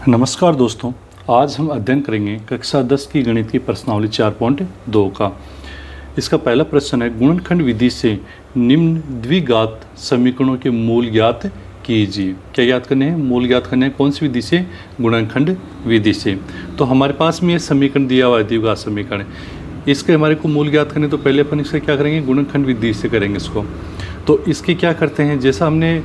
नमस्कार दोस्तों, आज हम अध्ययन करेंगे कक्षा 10 की गणित की प्रश्नावली 4.2 का। इसका पहला प्रश्न है, गुणनखंड विधि से निम्न द्विघात समीकरणों के मूल ज्ञात कीजिए। क्या ज्ञात करने हैं? मूल ज्ञात करने हैं। कौन सी विधि से? गुणनखंड विधि से। तो हमारे पास में ये समीकरण दिया हुआ है, द्विघात समीकरण। इसके हमारे को मूल ज्ञात करने तो पहले अपन इससे क्या करेंगे? गुणनखंड विधि से करेंगे इसको। तो इसके क्या करते हैं, जैसा हमने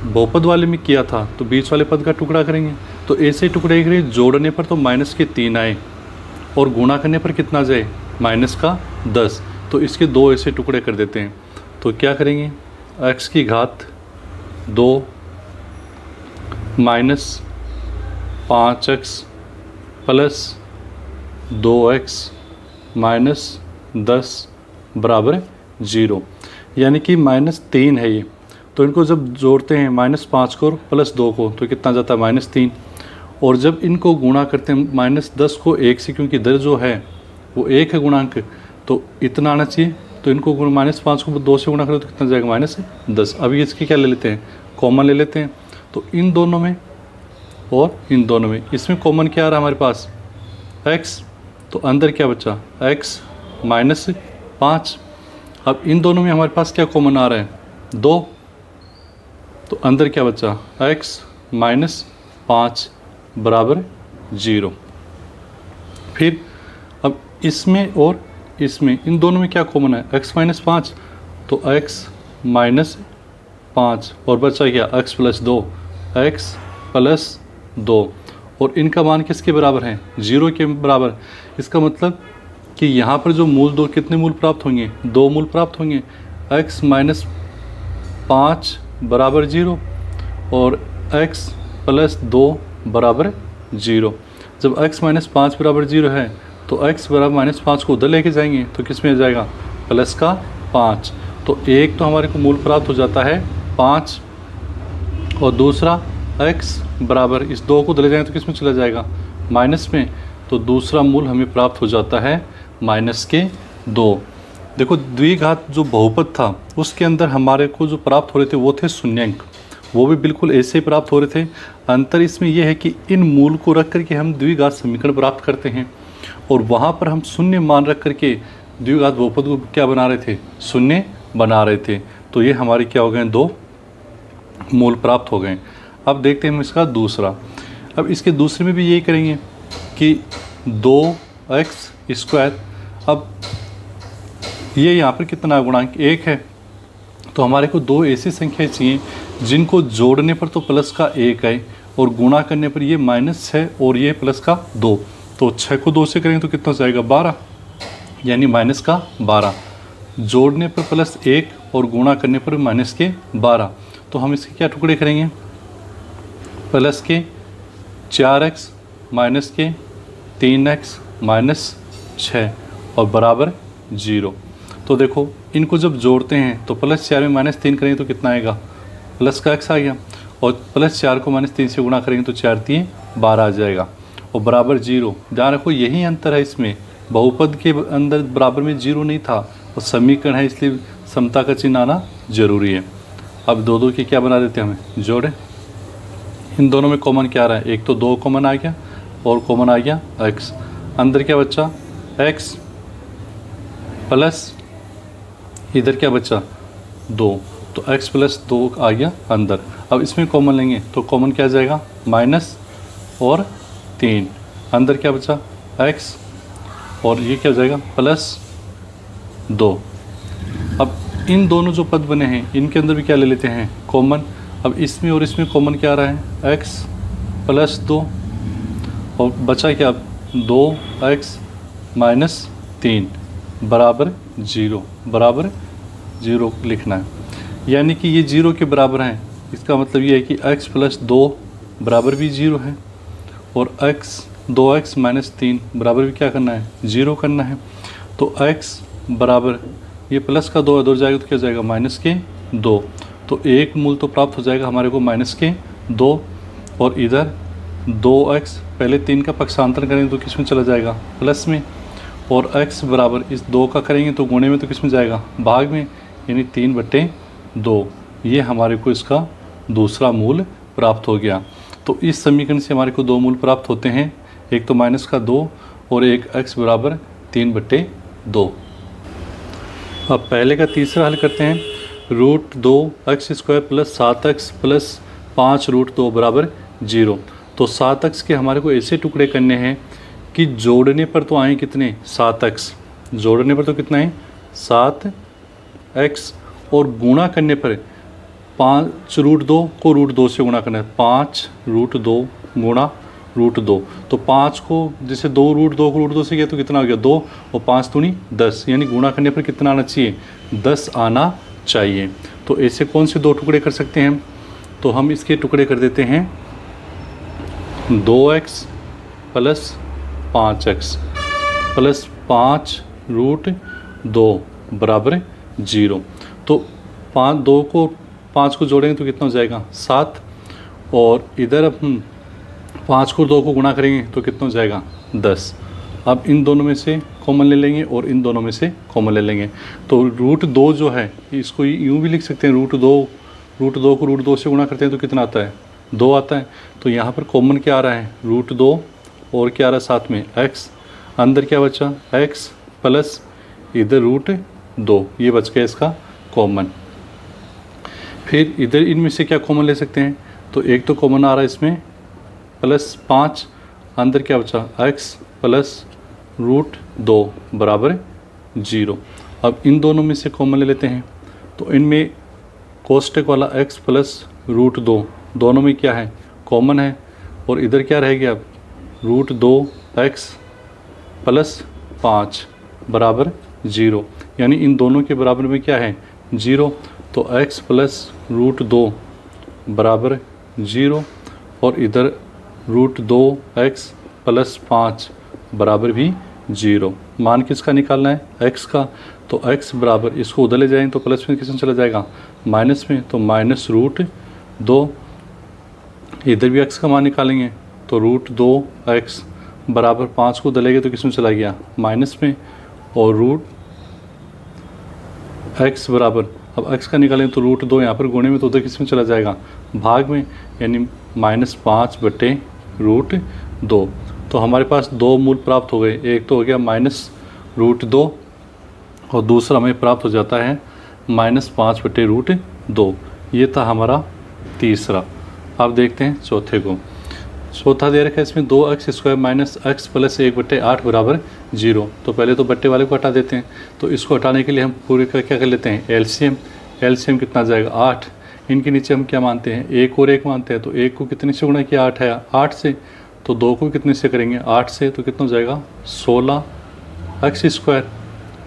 बहुपद वाले में किया था तो बीच वाले पद का टुकड़ा करेंगे। तो ऐसे टुकड़े करेंगे, जोड़ने पर तो माइनस के 3 आए और गुणा करने पर कितना जाए? माइनस का 10। तो इसके 2 ऐसे टुकड़े कर देते हैं। तो क्या करेंगे? x की घात 2 minus 5x plus 2x minus 10 बराबर 0। यानी कि -3 है ये। तो इनको जब जोड़ते हैं -5 को प्लस 2 को तो कितना जाता है? -3। और जब इनको गुणा करते हैं -10 को 1 से, क्योंकि इधर जो है वो 1 है गुणांक, तो इतना आना चाहिए। तो इनको -5 को 2 से गुणा करें तो कितना जाएगा? -10। अभी इसके क्या ले लेते हैं? कॉमन ले लेते हैं। तो इन दोनों में और इन दोनों में, इसमें कॉमन क्या आ रहा है हमारे पास? x। तो अंदर क्या बचा? x -5। अब इन दोनों में हमारे पास क्या कॉमन आ रहा है? 2। तो अंदर क्या बचा? x -5 बराबर 0। फिर अब इसमें और इसमें, इन दोनों में क्या कॉमन है? x -5। तो x -5 और बचा क्या? x + 2, x + 2। और इनका मान किसके बराबर है? 0 के बराबर। इसका मतलब कि यहाँ पर जो मूल 2, कितने मूल प्राप्त होंगे? 2 मूल प्राप्त होंगे। x -5 बराबर 0 और x + 2 बराबर 0। जब x -5 बराबर 0 है तो x बराबर -5 को उधर लेके जाएंगे तो किस में आ जाएगा? प्लस का 5। तो एक तो हमारे को मूल प्राप्त हो जाता है 5 और दूसरा x बराबर, इस 2 को उधर ले जाएंगे तो किस में चला जाएगा? माइनस में। तो दूसरा मूल हमें प्राप्त हो जाता है -2। देखो, द्विघात जो बहुपद था उसके अंदर हमारे को जो प्राप्त हो रहे थे वो थे शून्यंक। वो भी बिल्कुल ऐसे ही प्राप्त हो रहे थे। अंतर इसमें यह है कि इन मूल को रख करके हम द्विघात समीकरण प्राप्त करते हैं और वहाँ पर हम शून्य मान रख करके द्विघात बहुपद को क्या बना रहे थे? शून्य बना रहे थे। तो ये हमारे क्या हो गए? 2 मूल प्राप्त हो गए। अब देखते हैं हम इसका दूसरा। अब इसके दूसरे में भी यही करेंगे कि 2x²। अब ये यहाँ पर कितना गुणांक? 1 है। तो हमारे को 2 ऐसी संख्याएं चाहिए जिनको जोड़ने पर तो प्लस का 1 आए और गुणा करने पर ये -6 और ये प्लस का 2। तो 6 को 2 से करेंगे तो कितना जाएगा? 12, यानी -12। जोड़ने पर +1 और गुणा करने पर -12। तो हम इसके क्या टुकड़े करेंगे? प्लस के 4x माइनस के 3x -6 और बराबर 0। तो देखो, इनको जब जोड़ते हैं तो +4 में -3 करेंगे तो कितना आएगा? प्लस का x आ गया। और +4 को -3 से गुणा करेंगे तो 4 × 3 = 12 आ जाएगा और बराबर 0। ध्यान रखो, यही अंतर है इसमें। बहुपद के अंदर बराबर में 0 नहीं था और समीकरण है, इसलिए समता का चिन्ह आना जरूरी है। अब 2 की क्या बना देते हैं? हमें जोड़े। इन दोनों में कॉमन क्या आ रहा है? एक तो 2 कॉमन आ गया और कॉमन आ गया x। अंदर क्या बचा? x प्लस इधर क्या बचा? 2। तो x + 2 आ गया अंदर। अब इसमें कॉमन लेंगे तो कॉमन क्या आ जाएगा? माइनस और 3। अंदर क्या बचा? x और ये क्या हो जाएगा? +2। अब इन दोनों जो पद बने हैं इनके अंदर भी क्या ले लेते हैं? कॉमन। अब इसमें और इसमें कॉमन क्या आ रहा है? x + 2 और बचा क्या? 2x - 3 बराबर 0। बराबर 0 लिखना है, यानी कि ये 0 के बराबर हैं। इसका मतलब ये है कि x + 2 बराबर भी 0 है और 2x - 3 बराबर भी क्या करना है? 0 करना है। तो x बराबर, ये प्लस का 2 इधर जाएगा तो क्या जाएगा? -2। तो एक मूल तो प्राप्त हो जाएगा हमारे को -2 और इधर 2x, पहले 3 का पक्षांतर करेंगे तो किस में चला जाएगा? प्लस में। और x बराबर इस 2 का करेंगे तो गुणे में तो किस में जाएगा? भाग में, यानी 3/2। ये हमारे को इसका दूसरा मूल प्राप्त हो गया। तो इस समीकरण से हमारे को दो मूल प्राप्त होते हैं, एक तो माइनस का 2 और एक x बराबर 3/2। अब पहले का तीसरा हल करते हैं। √2x² प्लस 7x प्लस 5√2 बराबर 0। तो 7x के हमारे को ऐसे टुकड़े करने हैं कि जोड़ने पर तो आए कितने 7x, जोड़ने पर तो कितना है 7x, और गुणा करने पर 5√2 को √2 से गुणा करना है, 5√2 गुणा √2। तो 5 को जैसे 2√2 को √2 से किया तो कितना हो गया 2, और 5 दूनी 10, यानी गुणा करने पर कितना आना चाहिए 10 आना चाहिए। तो ऐसे कौन से दो टुकड़े कर सकते हैं, तो हम इसके टुकड़े कर देते हैं 2x प्लस 5x प्लस 5√2 बराबर 0। तो 5 को जोड़ेंगे तो कितना हो जाएगा 7, और इधर अब हम 5 को 2 को गुणा करेंगे तो कितना हो जाएगा 10। अब इन दोनों में से कॉमन ले लेंगे और इन दोनों में से कॉमन ले लेंगे। तो √2 जो है इसको यूँ भी लिख सकते हैं, √2 को √2 से गुणा करते हैं तो कितना आता है 2 आता है। तो यहाँ पर कॉमन क्या आ रहा है √2 और क्या आ रहा है साथ में x, अंदर क्या बचा x प्लस इधर √2, ये बच गया इसका कॉमन। फिर इधर इनमें से क्या कॉमन ले सकते हैं, तो एक तो कॉमन आ रहा है इसमें प्लस 5, अंदर क्या बचा x प्लस √2 बराबर 0। अब इन दोनों में से कॉमन ले लेते हैं, तो इनमें कोष्टक वाला x प्लस √2 दोनों में क्या है कॉमन है, और इधर क्या रह गया अब √2x प्लस 5 बराबर 0, यानी इन दोनों के बराबर में क्या है 0। तो x प्लस √2 बराबर 0, और इधर √2x प्लस 5 बराबर भी 0। मान किसका निकालना है x का, तो x बराबर इसको उधर ले जाएंगे तो प्लस में किसमें चला जाएगा माइनस में, तो -√2। इधर भी x का मान निकालेंगे तो √2x बराबर 5 को दलेगे तो किसमें चला गया माइनस में, और x बराबर अब x का निकालेंगे तो √2 यहाँ पर गुणे में तो उधर किसमें चला जाएगा भाग में, यानी -5/√2। तो हमारे पास दो मूल प्राप्त हो गए, एक तो हो गया -√2 और दूसरा हमें प्राप्त हो जाता है -5/√2। ये था हमारा तीसरा। अब देखते हैं चौथे को। चौथा दे रखा है इसमें 2x² माइनस x प्लस 1/8 बराबर 0। तो पहले तो बट्टे वाले को हटा देते हैं, तो इसको हटाने के लिए हम पूरे का क्या कर लेते हैं एलसीएम कितना जाएगा 8। इनके नीचे हम क्या मानते हैं 1 और 1 मानते हैं, तो 1 को कितने से गुणा किया 8 से, तो 2 को कितने से करेंगे 8 से, तो कितना हो जाएगा 16x²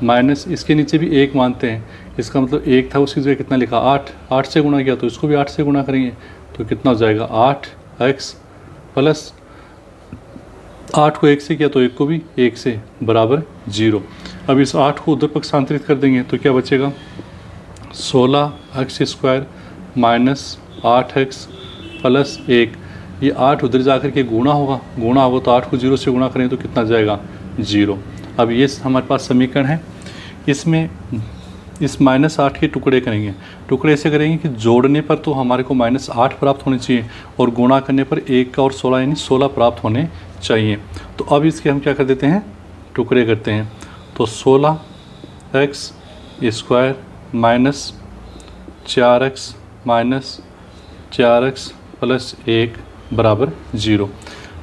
माइनस इसके नीचे भी 1 मानते हैं, इसका मतलब 1 था उसकी जगह कितना लिखा 8 से गुणा किया तो इसको भी 8 से गुणा करेंगे तो कितना हो जाएगा 8x प्लस 8 को 1 से किया तो 1 को भी 1 से बराबर 0। अब इस 8 को उधर पक्षांतरित कर देंगे तो क्या बचेगा 16x² माइनस 8x प्लस 1। ये 8 उधर जा कर के गुणा होगा तो 8 को 0 से गुणा करेंगे तो कितना जाएगा 0। अब ये हमारे पास समीकरण है, इसमें इस -8 के टुकड़े करेंगे। टुकड़े ऐसे करेंगे कि जोड़ने पर तो हमारे को -8 प्राप्त होने चाहिए और गुणा करने पर 1 का और 16 यानी 16 प्राप्त होने चाहिए। तो अब इसके हम क्या कर देते हैं टुकड़े करते हैं, तो 16x² माइनस 4x प्लस 1 बराबर 0।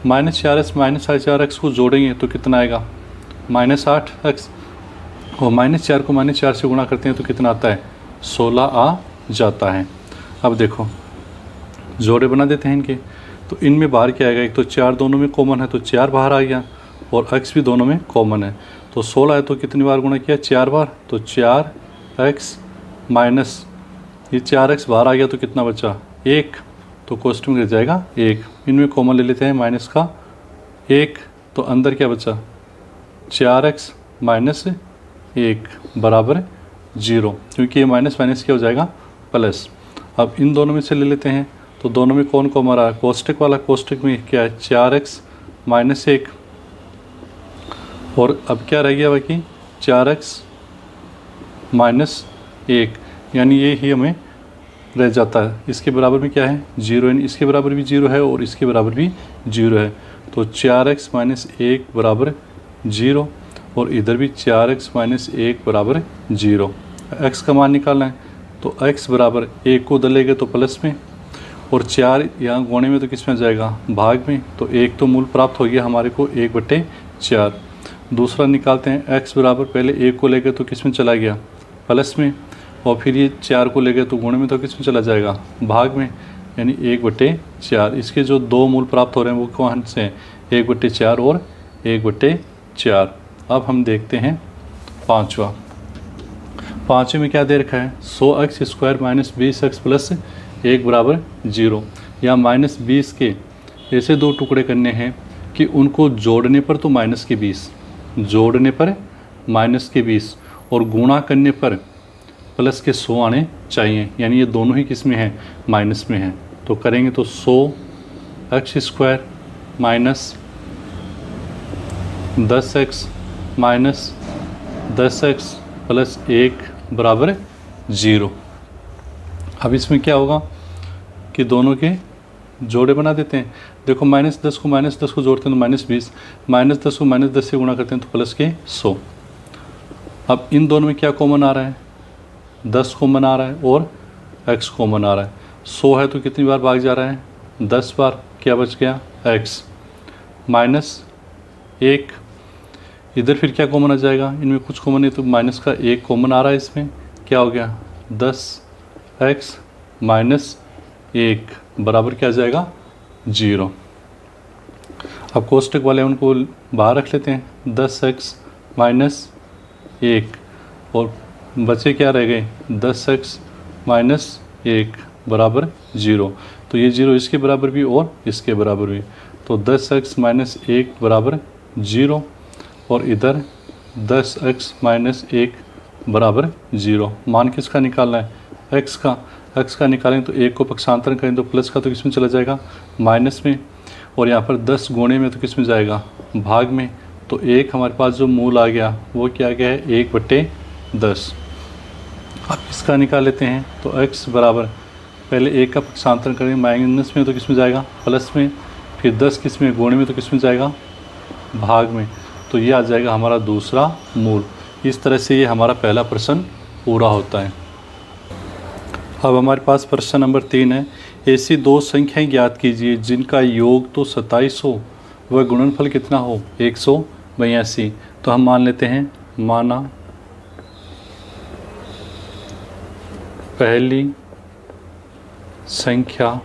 -4x माइनस 4x को जोड़ेंगे तो कितना आएगा -8x, और -4 को -4 से गुणा करते हैं तो कितना आता है 16 आ जाता है। अब देखो जोड़े बना देते हैं इनके, तो इनमें बाहर क्या आएगा, एक तो 4 दोनों में कॉमन है तो 4 बाहर आ गया, और x भी दोनों में कॉमन है तो 16 है तो कितनी बार गुणा किया 4 बार, तो 4x माइनस ये 4x बाहर आ गया तो कितना बचा 1, तो कोष्टक में गिर जाएगा 1। इनमें कॉमन ले लेते हैं माइनस का 1, तो अंदर क्या बचा 4x माइनस 1 बराबर 0, क्योंकि ये माइनस क्या हो जाएगा प्लस। अब इन दोनों में से ले लेते हैं, तो दोनों में कौन कॉमन रहा है कोष्टक वाला, कोष्टक में क्या है 4x माइनस 1, और अब क्या रह गया बाकी 4x माइनस 1, यानी ये ही हमें रह जाता है। इसके बराबर में क्या है 0, यानी इसके बराबर भी 0 है और इसके बराबर भी 0 है। तो 4x माइनस 1 बराबर 0 और इधर भी 4x माइनस 1 बराबर 0। x का मान निकालना है तो x बराबर 1 को उधर ले गए तो प्लस में, और 4 यहाँ गुणे में तो किस में आ जाएगा भाग में। तो 1 तो मूल प्राप्त हो गया हमारे को 1/4। दूसरा निकालते हैं x बराबर, पहले 1 को ले गए तो किस में चला गया प्लस में, और फिर ये 4 को ले गए तो गुणे में तो किस में चला जाएगा भाग में, यानी 1/4। इसके जो दो मूल प्राप्त हो रहे हैं वो कौन से हैं 1/4 और 1/4। अब हम देखते हैं पाँचवें में क्या दे रखा है 100x² माइनस 20x प्लस 1 बराबर 0। या माइनस 20 के ऐसे दो टुकड़े करने हैं कि उनको जोड़ने पर तो माइनस के 20, जोड़ने पर माइनस के 20 और गुणा करने पर प्लस के 100 आने चाहिए, यानी ये दोनों ही किस में है माइनस में है। तो करेंगे तो 100x² minus 10x minus 10x plus 1 बराबर 0। अब इसमें क्या होगा कि दोनों के जोड़े बना देते हैं। देखो -10 को -10 को जोड़ते हैं तो -20, -10 को -10 से गुणा करते हैं तो प्लस के 100। अब इन दोनों में क्या कॉमन आ रहा है 10 कॉमन आ रहा है और x कॉमन आ रहा है। 100 है तो कितनी बार भाग जा रहा है 10 बार, क्या बच गया x माइनस 1। इधर फिर क्या कॉमन आ जाएगा, इनमें कुछ कॉमन है तो माइनस का 1 कॉमन आ रहा है। इसमें क्या हो गया 10x माइनस 1 बराबर क्या आ जाएगा 0। अब कोष्टक वाले उनको बाहर रख लेते हैं 10x माइनस 1 और बचे क्या रह गए 10x माइनस 1 बराबर 0। तो ये 0 इसके बराबर भी और इसके बराबर भी, तो 10x माइनस 1 बराबर 0 और इधर 10x माइनस 1 बराबर 0। मान किसका निकालना है x का निकालें तो 1 को पक्षांतरण करें तो प्लस का तो किस में चला जाएगा माइनस में, और यहाँ पर 10 गुणे में तो किस में जाएगा भाग में। तो 1 हमारे पास जो मूल आ गया वो क्या गया है 1/10। अब इसका निकाल लेते हैं तो x बराबर पहले 1 का पक्षांतरण करें माइनस में तो किस में जाएगा प्लस में, फिर 10 किस में गुणे में तो किस में जाएगा भाग में। तो ये आ जाएगा हमारा दूसरा मूल। इस तरह से ये हमारा पहला प्रश्न पूरा होता है। अब हमारे पास प्रश्न नंबर 3 है, ऐसी दो संख्याएं ज्ञात कीजिए जिनका योग तो 27 हो वह गुणनफल कितना हो 182। तो हम मान लेते हैं, माना पहली संख्या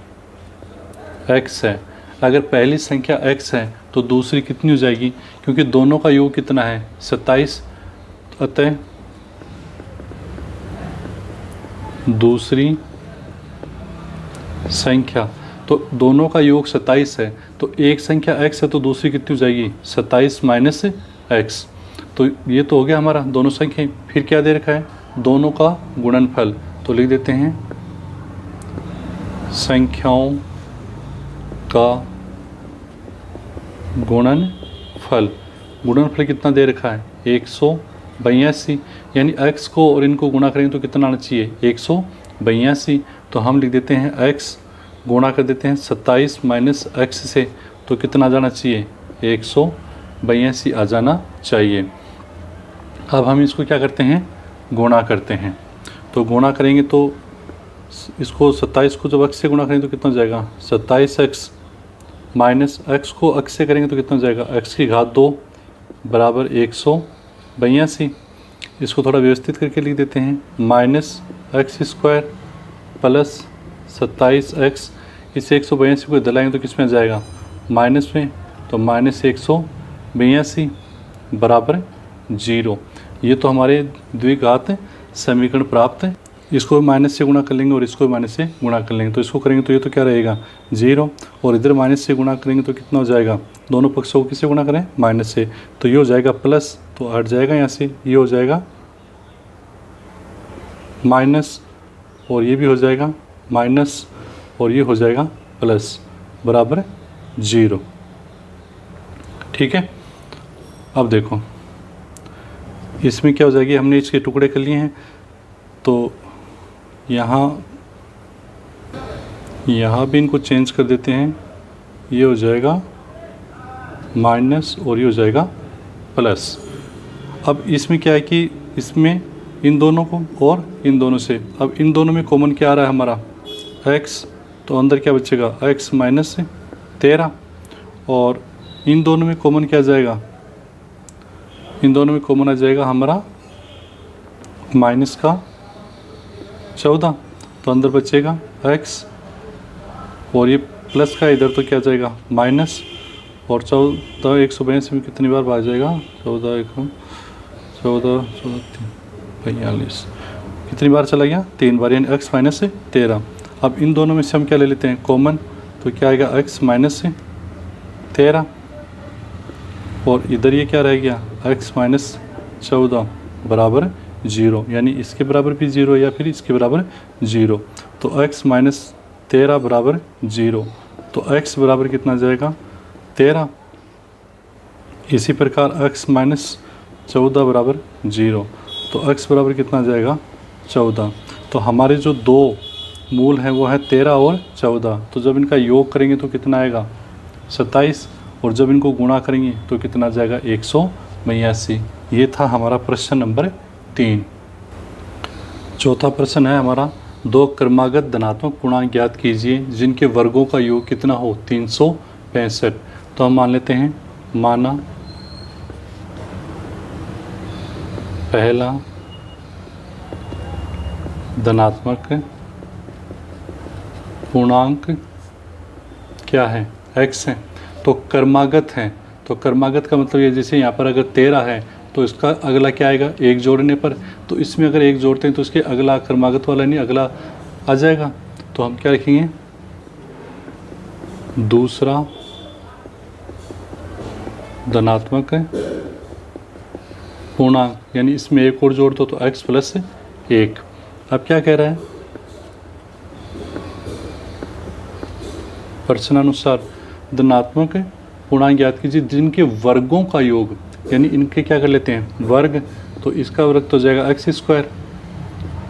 x है। अगर पहली संख्या x है तो दूसरी कितनी हो जाएगी, क्योंकि दोनों का योग कितना है 27, अतः दूसरी संख्या, तो दोनों का योग 27 है तो एक संख्या x है तो दूसरी कितनी हो जाएगी 27 माइनस x। तो ये तो हो गया हमारा दोनों संख्या। फिर क्या दे रखा है दोनों का गुणनफल, तो लिख देते हैं संख्याओं का गुणनफल। गुणनफल कितना दे रखा है 182, यानी x को और इनको गुणा करेंगे तो कितना आना चाहिए 182। तो हम लिख देते हैं x गुणा कर देते हैं 27 माइनस x से, तो कितना आ जाना चाहिए 182 आ जाना चाहिए। अब हम इसको क्या करते हैं गुणा करते हैं, तो गुणा करेंगे तो इसको 27 को जब x से गुणा करेंगे तो कितना हो जाएगा 27x माइनस x को x से करेंगे तो कितना हो जाएगा x की घात 2 बराबर 182। इसको थोड़ा व्यवस्थित करके लिख देते हैं माइनस x² प्लस 27x। इस 182 को इधर लाएंगे तो किस में आ जाएगा माइनस में, तो माइनस 182 बराबर 0। ये तो हमारे द्विघात समीकरण प्राप्त है। इसको माइनस से गुणा कर लेंगे और इसको माइनस से गुणा कर लेंगे, तो इसको करेंगे तो ये तो क्या रहेगा 0, और इधर माइनस से गुणा करेंगे तो कितना हो जाएगा, दोनों पक्षों को किससे गुणा करें माइनस से, तो ये हो जाएगा प्लस, तो हट जाएगा यहाँ से, ये हो जाएगा माइनस और ये भी हो जाएगा माइनस और ये हो जाएगा प्लस बराबर 0। ठीक है। अब देखो इसमें क्या हो जाएगी, हमने इसके टुकड़े कर लिए हैं तो यहाँ यहाँ भी इनको चेंज कर देते हैं, ये हो जाएगा माइनस और ये हो जाएगा प्लस। अब इसमें क्या है कि इसमें इन दोनों को और इन दोनों से, अब इन दोनों में कॉमन क्या आ रहा है हमारा x, तो अंदर क्या बचेगा x माइनस 13, और इन दोनों में कॉमन क्या आ जाएगा, इन दोनों में कॉमन आ जाएगा हमारा माइनस का 14, तो अंदर बचेगा x और ये प्लस का इधर तो क्या आ जाएगा माइनस, और 14 182 में कितनी बार भाग जाएगा 14 42 कितनी बार चला गया 3 बार, यानी x माइनस 13। अब इन दोनों में से हम क्या ले लेते हैं कॉमन, तो क्या आएगा x माइनस 13, और इधर ये क्या रह गया x माइनस 14 बराबर 0, यानी इसके बराबर भी 0 या फिर इसके बराबर 0, तो x माइनस 13 बराबर 0, तो x बराबर कितना जाएगा 13। इसी प्रकार x माइनस 14 बराबर 0, तो x बराबर कितना जाएगा 14। तो हमारे जो दो मूल हैं वो है 13 और 14, तो जब इनका योग करेंगे तो कितना आएगा 27, और जब इनको गुणा करेंगे तो कितना जाएगा 182। ये था हमारा प्रश्न नंबर 3। चौथा प्रश्न है हमारा, दो क्रमागत धनात्मक पूर्णांक ज्ञात कीजिए जिनके वर्गों का योग कितना हो 365। तो हम मान लेते हैं, माना पहला धनात्मक पूर्णांक क्या है x है, तो क्रमागत है, तो क्रमागत का मतलब ये जैसे यहाँ पर अगर 13 है तो इसका अगला क्या आएगा 1 जोड़ने पर, तो इसमें अगर 1 जोड़ते हैं तो इसके अगला क्रमागत वाला नहीं अगला आ जाएगा, तो हम क्या लिखेंगे दूसरा धनात्मक पूर्णांक, यानी इसमें 1 और जोड़ दो तो x प्लस 1। अब क्या कह रहा है प्रश्नानुसार धनात्मक पूर्णांक ज्ञात कीजिए जिनके वर्गों का योग, यानी इनके क्या कर लेते हैं वर्ग, तो इसका वर्ग तो जाएगा x स्क्वायर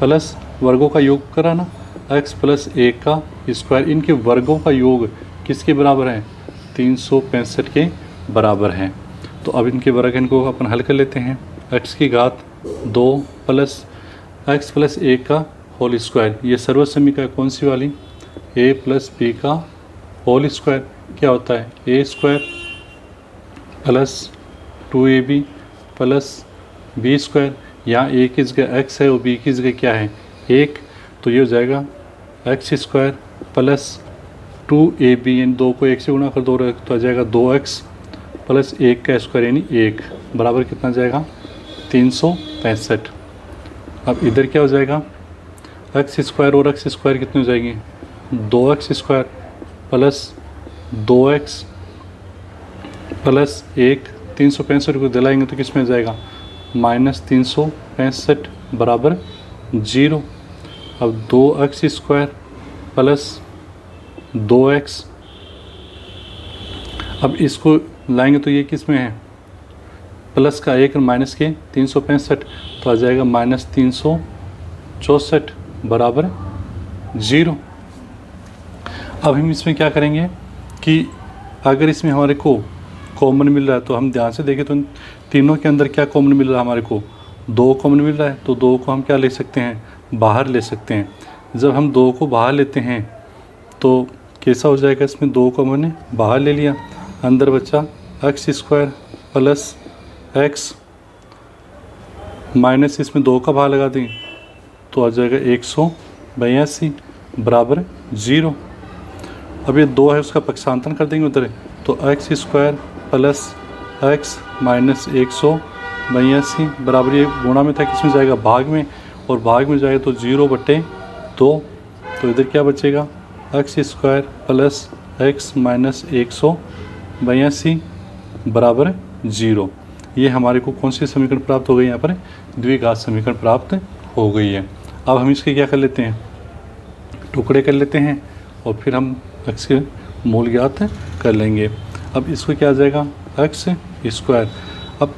प्लस वर्गों का योग करा ना x प्लस 1 का स्क्वायर, इनके वर्गों का योग किसके बराबर है 365 के बराबर है। तो अब इनके वर्ग इनको अपन हल कर लेते हैं, x की घात 2 प्लस x प्लस 1 का होल स्क्वायर, ये सर्वसमीका कौन सी वाली a प्लस b का होल स्क्वायर क्या होता है a square plus 2ab plus b square, यहाँ a की जगह x है और b की जगह क्या है 1, तो ये हो जाएगा x स्क्वायर प्लस 2ab, यानी 2 को 1 से गुणा कर दो तो आ जाएगा 2x प्लस 1 का स्क्वायर यानी 1 बराबर कितना जाएगा 365। अब इधर क्या हो जाएगा x स्क्वायर और x स्क्वायर कितनी हो जाएगी 2x square plus 2x plus 1, 365 को दिलाएंगे तो किस में जाएगा माइनस 365 बराबर 0। अब 2x स्क्वायर प्लस 2x, अब इसको लाएंगे तो ये किस में है प्लस का 1 और माइनस के 365, तो आ जाएगा माइनस 364 बराबर 0। अब हम इसमें क्या करेंगे कि अगर इसमें हमारे को कॉमन मिल रहा है तो हम ध्यान से देखें तो तीनों के अंदर क्या कॉमन मिल रहा है हमारे को 2 कॉमन मिल रहा है, तो 2 को हम क्या ले सकते हैं बाहर ले सकते हैं। जब हम 2 को बाहर लेते हैं तो कैसा हो जाएगा, इसमें 2 को मैंने बाहर ले लिया, अंदर बचा x square plus x minus इसमें 2 का भाग लगा दें तो आ जाएगा 182 बराबर 0। अब ये 2 है उसका पक्षांतरण कर देंगे उधर, तो x square plus x minus 182 बराबर, ये गुणा में था किसमें जाएगा भाग में, और भाग में जाएगा तो 0/2, तो इधर क्या बचेगा x square plus x minus 182 बराबर 0। ये हमारे को कौन सी समीकरण प्राप्त हो गई, यहाँ पर द्विघात समीकरण प्राप्त हो गई है। अब हम इसके क्या कर लेते हैं टुकड़े कर लेते हैं और फिर हम x के मूल ज्ञात कर लेंगे। अब इसको क्या आ जाएगा x स्क्वायर। अब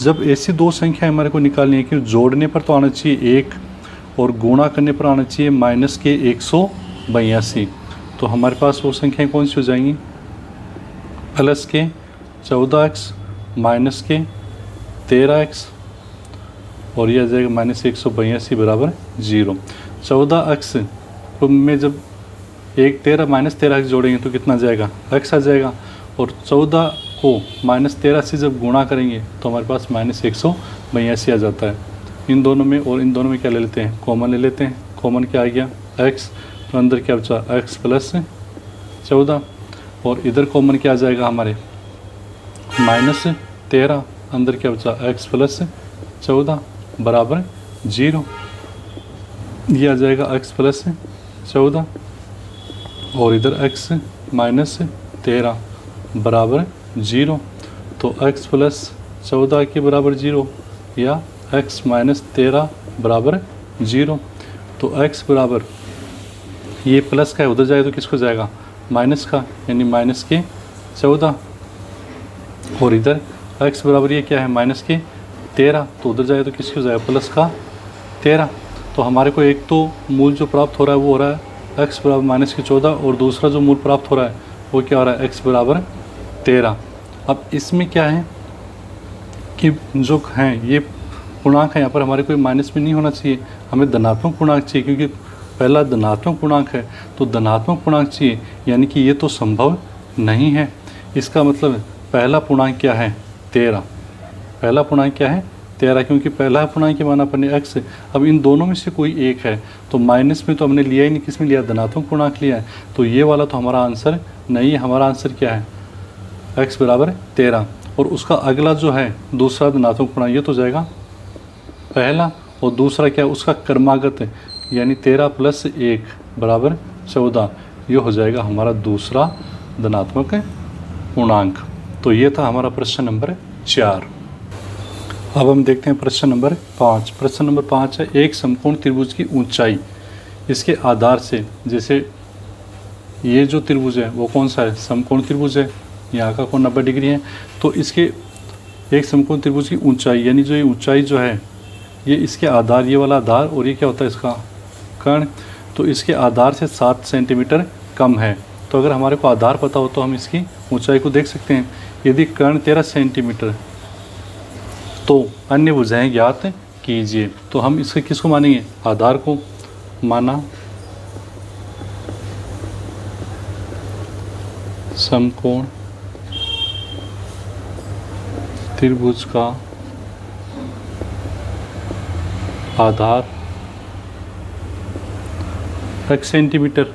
जब ऐसी दो संख्या हमारे को निकालनी है कि जोड़ने पर तो आना चाहिए 1 और गुणा करने पर आना चाहिए माइनस के 182, तो हमारे पास वो संख्याएं कौन सी हो जाएंगी, प्लस के 14x माइनस के 13x और ये आ जाएगा -182 बराबर 0। 14x में जब 13 माइनस 13x जोड़ेंगे तो कितना जाएगा, x आ जाएगा, और 14 को -13 से जब गुणा करेंगे तो हमारे पास -182 आ जाता है। इन दोनों में और इन दोनों में क्या ले लेते हैं, कॉमन ले लेते हैं। कॉमन क्या आ गया, x, तो अंदर क्या बचा x प्लस 14, और इधर कॉमन क्या आ जाएगा हमारे -13, अंदर क्या बचा x प्लस 14 बराबर 0। ये आ जाएगा x प्लस 14 और इधर x माइनस 13 बराबर 0। तो x प्लस 14 के बराबर 0 या x माइनस 13 बराबर 0। तो x बराबर ये प्लस का है, उधर जाए तो किसको जाएगा, माइनस का, यानी माइनस के 14, और इधर x बराबर ये क्या है, माइनस के 13, तो उधर जाए तो किसको जाएगा, प्लस का 13। तो हमारे को एक तो मूल जो प्राप्त हो रहा है वो हो रहा है x बराबर माइनस के 14, और दूसरा जो मूल प्राप्त हो रहा है वो क्या हो रहा है, x बराबर 13। अब इसमें क्या है कि जो हैं ये पूर्णांक है, यहाँ पर हमारे कोई माइनस में नहीं होना चाहिए, हमें धनात्मक पूर्णांक चाहिए, क्योंकि पहला धनात्मक पूर्णांक है तो धनात्मक पूर्णांक चाहिए, यानी कि ये तो संभव नहीं है। इसका मतलब पहला पूर्णांक क्या है, 13। पहला पूर्णांक क्या है, 13, क्योंकि पहला पूर्णांक के मान अपने x है। अब इन दोनों में से कोई एक है, तो माइनस में तो हमने लिया ही नहीं, किस में लिया, धनात्मक पूर्णांक लिया है, तो ये वाला तो हमारा आंसर नहीं है। हमारा आंसर क्या है, x बराबर 13, और उसका अगला जो है दूसरा धनात्मक पूर्णांक ये तो जाएगा पहला, और दूसरा क्या है उसका क्रमागत है, यानी 13 प्लस 1 बराबर 14, ये हो जाएगा हमारा दूसरा धनात्मक पूर्णांक। तो ये था हमारा प्रश्न नंबर 4। अब हम देखते हैं प्रश्न नंबर 5। प्रश्न नंबर 5 है, एक समकोण त्रिभुज की ऊंचाई इसके आधार से, जैसे ये जो त्रिभुज है वो कौन सा है, समकोण त्रिभुज है, यहाँ का कोण 90 डिग्री है, तो इसके एक समकोण त्रिभुज की ऊंचाई, यानी जो ये ऊंचाई जो है ये इसके आधार, ये वाला आधार, और ये क्या होता है इसका कर्ण, तो इसके आधार से 7 सेंटीमीटर कम है। तो अगर हमारे को आधार पता हो तो हम इसकी ऊंचाई को देख सकते हैं। यदि कर्ण 13 सेंटीमीटर तो अन्य भुजाएं ज्ञात कीजिए। तो हम इसके किसको मानेंगे, आधार को माना समकोण त्रिभुज का आधार x सेंटीमीटर,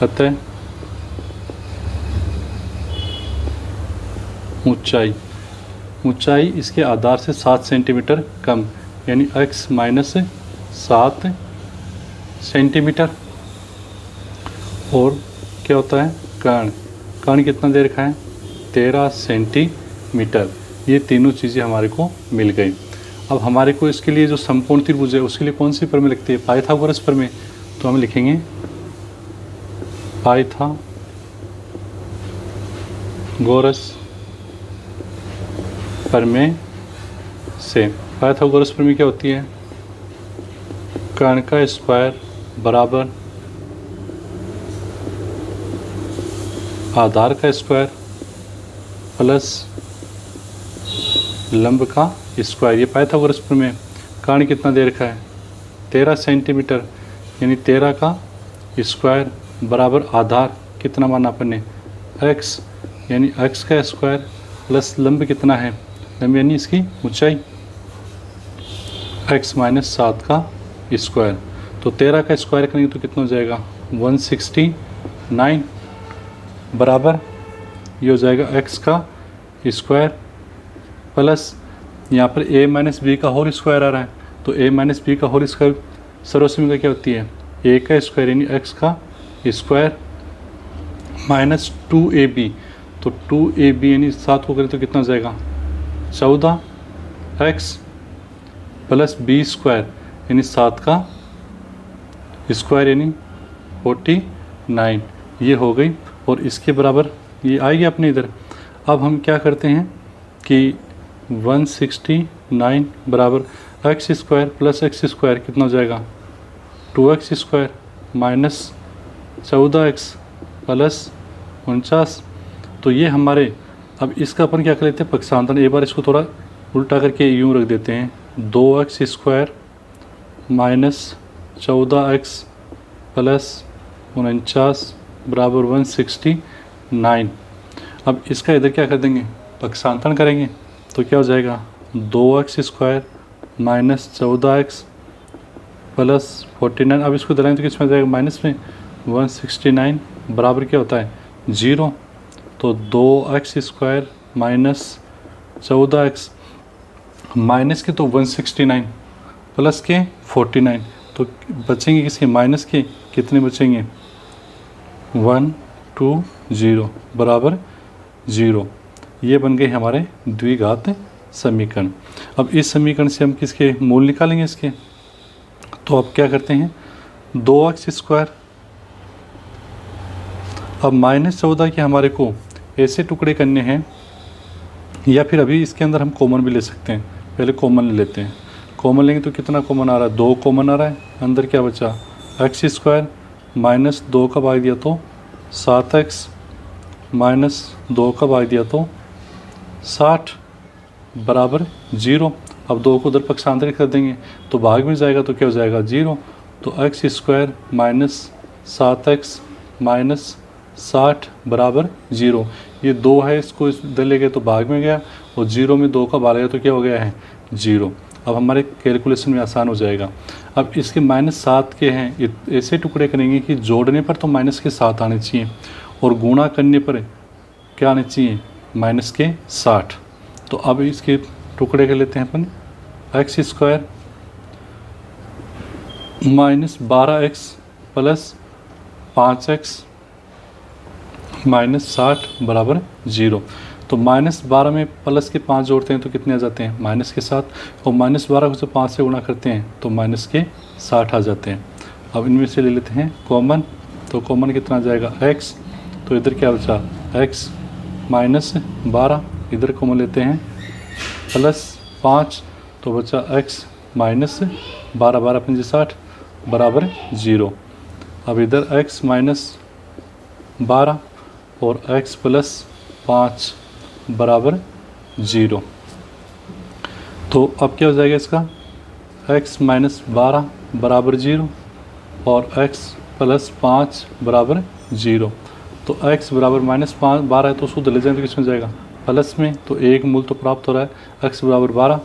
अतः ऊंचाई इसके आधार से 7 सेंटीमीटर कम, यानी x माइनस 7 सेंटीमीटर। और क्या होता है, कर्ण कितना दे रखा है, 13 सेंटीमीटर। ये तीनों चीज़ें हमारे को मिल गई। अब हमारे को इसके लिए जो समकोण त्रिभुज है उसके लिए कौन सी प्रमेय लगती है, पाइथागोरस प्रमेय। तो हम लिखेंगे पाइथागोरस प्रमेय से। पाइथागोरस प्रमेय क्या होती है, कर्ण का स्क्वायर बराबर आधार का स्क्वायर प्लस लंब का स्क्वायर, ये पाइथागोरस प्रमेय। कर्ण कितना दे रखा है, 13 सेंटीमीटर, यानी 13 का स्क्वायर बराबर आधार कितना माना अपन ने, x, यानी x का स्क्वायर प्लस लंब कितना है, लंब यानी इसकी ऊंचाई, x माइनस 7 का स्क्वायर। तो 13 का स्क्वायर करेंगे तो कितना हो जाएगा, 169 बराबर ये हो जाएगा x का स्क्वायर प्लस यहाँ पर a माइनस बी का होल स्क्वायर आ रहा है, तो a माइनस बी का होल स्क्वायर सर्वसम्य क्या होती है, a का स्क्वायर यानी x का स्क्वायर माइनस 2ab, तो 2ab यानी 7 को करें तो कितना हो जाएगा 14x प्लस b स्क्वायर यानी 7 का स्क्वायर यानी 49, ये हो गई। और इसके बराबर ये आएगी अपने इधर। अब हम क्या करते हैं कि 169 बराबर x square plus x square कितना हो जाएगा, 2x square minus 14x plus 49। तो ये हमारे, अब इसका अपन क्या कर लेते हैं पक्षांतरण, एक बार इसको थोड़ा उल्टा करके यूँ रख देते हैं, 2x² माइनस 14x प्लस 49 बराबर 169। अब इसका इधर क्या कर देंगे पक्षांतरण करेंगे तो क्या हो जाएगा 2x² माइनस 14x प्लस 49। अब इसको दलाएंगे तो किस में जाएगा माइनस में, 169 बराबर क्या होता है 0। तो 2x² माइनस 14x माइनस के तो 169 प्लस के 49, तो बचेंगे किसके माइनस के, कितने बचेंगे 120 बराबर 0। ये बन गए हमारे द्विघात समीकरण। अब इस समीकरण से हम किसके मूल निकालेंगे इसके, तो अब क्या करते हैं 2x², अब -14 के हमारे को ऐसे टुकड़े करने हैं, या फिर अभी इसके अंदर हम कॉमन भी ले सकते हैं, पहले कॉमन ले लेते हैं। कॉमन लेंगे तो कितना कॉमन आ रहा है 2 कॉमन आ रहा है, अंदर क्या बचा x² माइनस 2 का भाग दिया तो 7x माइनस 2 का भाग दिया तो 60 बराबर 0। अब 2 को उधर पक्षांतरित कर देंगे तो भाग में जाएगा तो क्या हो जाएगा 0। तो x² माइनस 7x माइनस 60 बराबर 0। ये 2 है, इसको इधर ले गए तो भाग में गया, और 0 में 2 का भाग गया तो क्या हो गया है 0। अब हमारे कैलकुलेशन में आसान हो जाएगा। अब इसके -7 के हैं, ये ऐसे टुकड़े करेंगे कि जोड़ने पर तो माइनस के 7 आने चाहिए और गुणा करने पर क्या आने चाहिए -60। तो अब इसके टुकड़े कर लेते हैं अपन, x² minus 12x plus 5x minus 60 बराबर 0। तो -12 में प्लस के 5 जोड़ते हैं तो कितने आ जाते हैं माइनस के 7, और -12 को जब 5 से गुणा करते हैं तो माइनस के 60 आ जाते हैं। अब इनमें से ले लेते हैं कॉमन, तो कॉमन कितना आ जाएगा x, तो इधर क्या बचा x माइनस 12, इधर कॉमन लेते हैं प्लस 5, तो बचा x माइनस 12, 12 पंजे 60 बराबर 0। अब इधर x माइनस 12 और x प्लस 5 बराबर 0। तो अब क्या हो जाएगा इसका x माइनस 12 बराबर 0 और x प्लस 5 बराबर 0। तो x बराबर -12 है तो शुद्ध ले जाएं तो किस में जाएगा प्लस में, तो एक मूल तो प्राप्त हो रहा है x बराबर 12,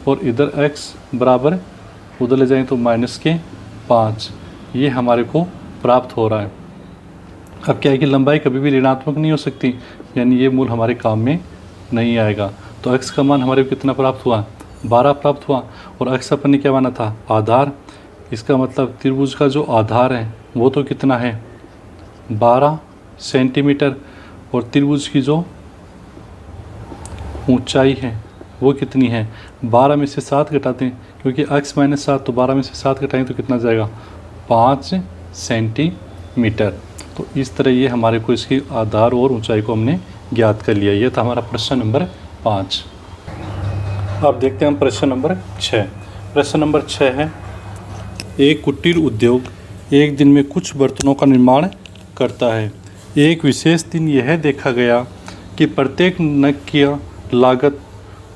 और इधर x बराबर उधर ले जाएं तो माइनस के 5, ये हमारे को प्राप्त हो रहा है। अब क्या है कि लंबाई कभी भी ऋणात्मक नहीं हो सकती, यानी ये मूल हमारे काम में नहीं आएगा। तो x का मान हमारे को कितना प्राप्त हुआ 12 प्राप्त हुआ, और x अपन ने क्या माना था आधार, इसका मतलब त्रिभुज का जो आधार है वो तो कितना है 12 सेंटीमीटर, और त्रिभुज की जो ऊंचाई है वो कितनी है 12 में से 7 घटाते हैं, क्योंकि x माइनस 7, तो 12 में से 7 घटाएंगे तो कितना जाएगा 5 सेंटीमीटर। तो इस तरह ये हमारे को इसकी आधार और ऊंचाई को हमने ज्ञात कर लिया। ये था हमारा प्रश्न नंबर 5। अब देखते हैं हम प्रश्न नंबर 6। प्रश्न नंबर 6 है, एक कुटीर उद्योग एक दिन में कुछ बर्तनों का निर्माण करता है। एक विशेष दिन यह देखा गया कि प्रत्येक नग की लागत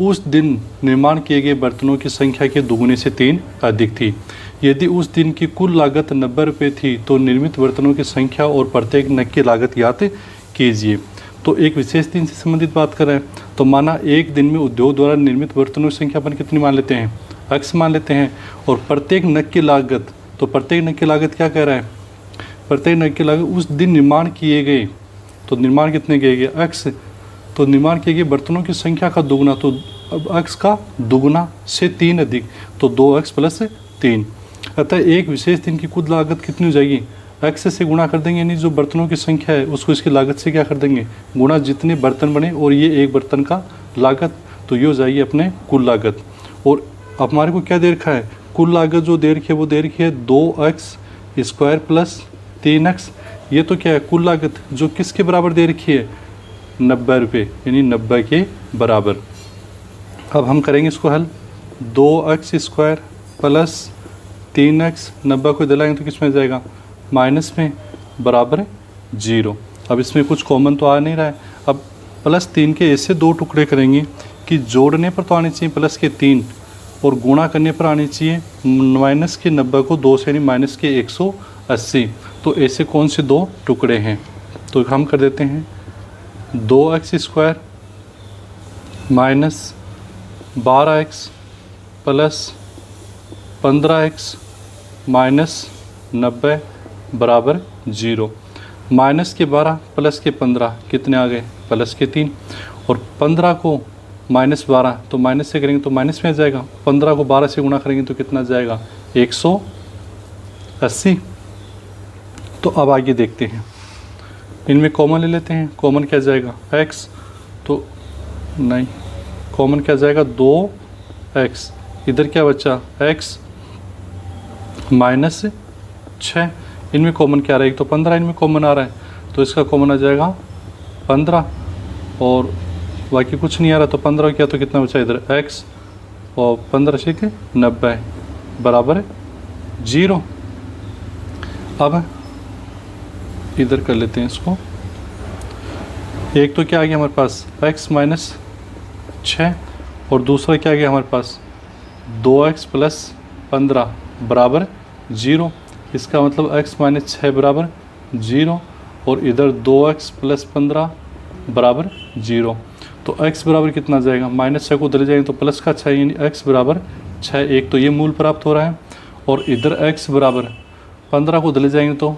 उस दिन निर्माण किए गए बर्तनों की संख्या के दुगने से 3 अधिक थी। यदि उस दिन की कुल लागत 90 रुपये थी तो निर्मित बर्तनों की संख्या और प्रत्येक नग की लागत ज्ञात कीजिए। तो एक विशेष दिन से संबंधित बात कर रहे हैं, तो माना एक दिन में उद्योग द्वारा निर्मित बर्तनों की संख्या अपन कितनी मान लेते हैं x मान लेते हैं, और प्रत्येक नग की लागत, तो प्रत्येक नग की लागत क्या कह रहा है प्रत्येक नग की लागत उस दिन निर्माण किए गए, तो निर्माण कितने किए गए x, तो निर्माण किए गए बर्तनों की संख्या का दुगना, तो अब x का दुगना से 3 अधिक, तो 2x प्लस 3। अतः एक विशेष दिन की कुल लागत कितनी हो जाएगी x से गुणा कर देंगे, यानी जो बर्तनों की संख्या है उसको इसकी लागत से क्या कर देंगे गुणा, जितने बर्तन बने और ये एक बर्तन का लागत, तो ये हो जाएगी अपने कुल लागत। और अब हमारे को क्या दे रखा है कुल लागत जो दे रखी है वो दे रखी है 2x² प्लस 3x। ये तो क्या है कुल लागत जो किसके बराबर दे रखी है 90 रुपये, यानी 90 के बराबर। अब हम करेंगे इसको हल, 2x² प्लस 3x 90 को दिलाएंगे तो किस में जाएगा माइनस में, बराबर 0। अब इसमें कुछ कॉमन तो आ नहीं रहा है। अब +3 के ऐसे 2 टुकड़े करेंगे कि जोड़ने पर तो आने चाहिए +3 और गुणा करने पर आनी चाहिए -90 को 2 से, यानी -180। तो ऐसे कौन से 2 टुकड़े हैं? तो हम कर देते हैं 2x² - 12x + 15x - 90 बराबर 0। माइनस के 12 प्लस के 15 कितने आ गए? +3। और 15 को -12 तो माइनस से करेंगे तो माइनस में आ जाएगा। 15 को 12 से गुणा करेंगे तो कितना जाएगा? 180। तो अब आगे देखते हैं, इनमें कॉमन ले लेते हैं। कॉमन क्या जाएगा? x। तो नहीं, कॉमन क्या जाएगा? 2x। इधर क्या बचा? x -6। इनमें कॉमन क्या रहेगा? तो 15 इनमें कॉमन आ रहा है, तो इसका कॉमन आ जाएगा 15 और बाकी कुछ नहीं आ रहा। तो 15 किया तो कितना बचा इधर? x और 15 से 90 बराबर 0। अब इधर कर लेते हैं इसको। एक तो क्या आ गया हमारे पास? x - 6 और दूसरा क्या आ गया हमारे पास? 2x + 15 बराबर 0। इसका मतलब x - 6 बराबर 0 और इधर 2x + 15 बराबर 0। तो x बराबर कितना जाएगा? -6 को उधर जाएंगे तो प्लस का 6, यानी x बराबर 6। एक तो ये मूल प्राप्त हो रहा है और इधर x बराबर 15 को उधर ले जाएंगे तो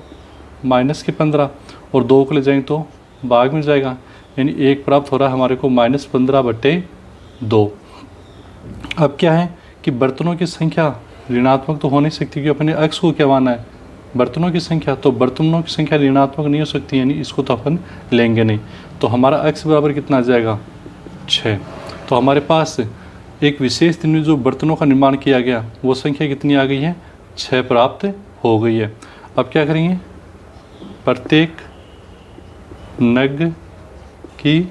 -15 और 2 को ले जाएंगे तो भाग में जाएगा, यानी 1 प्राप्त हो रहा है हमारे को -15/2। अब क्या है कि बर्तनों की संख्या ऋणात्मक तो हो नहीं सकती, क्योंकि अपने x को क्या माना है? बर्तनों की संख्या। तो बर्तनों की संख्या ऋणात्मक नहीं हो सकती, यानी इसको तो अपन लेंगे नहीं। तो हमारा x बराबर कितना आ जाएगा? 6। तो हमारे पास एक विशेष दिन में जो बर्तनों का निर्माण किया गया वो संख्या कितनी आ गई है? 6 प्राप्त हो गई है। अब क्या करेंगे? प्रत्येक नग की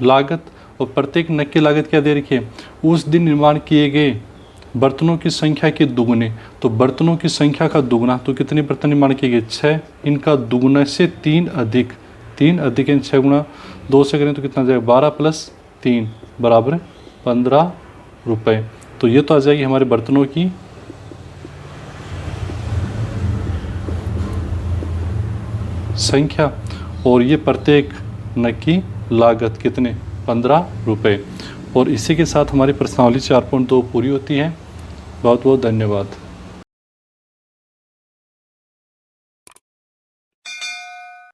लागत, और प्रत्येक नग की लागत क्या दे रखी है? उस दिन निर्माण किए गए बर्तनों की संख्या के दुगने। तो बर्तनों की संख्या का दुगना, तो कितने बर्तन निर्माण किए गए? 6। इनका दुगना से 3 अधिक, 3 अधिक यानी 6 गुणा 2 से करें तो कितना जाएगा? 12 + 3 बराबर 15 रुपये। तो ये तो आ जाएगी हमारे बर्तनों की संख्या और ये प्रत्येक नग की लागत कितने? 15 रुपये। और इसी के साथ हमारी प्रश्नावली 4.2 पूरी होती है। बहुत बहुत धन्यवाद।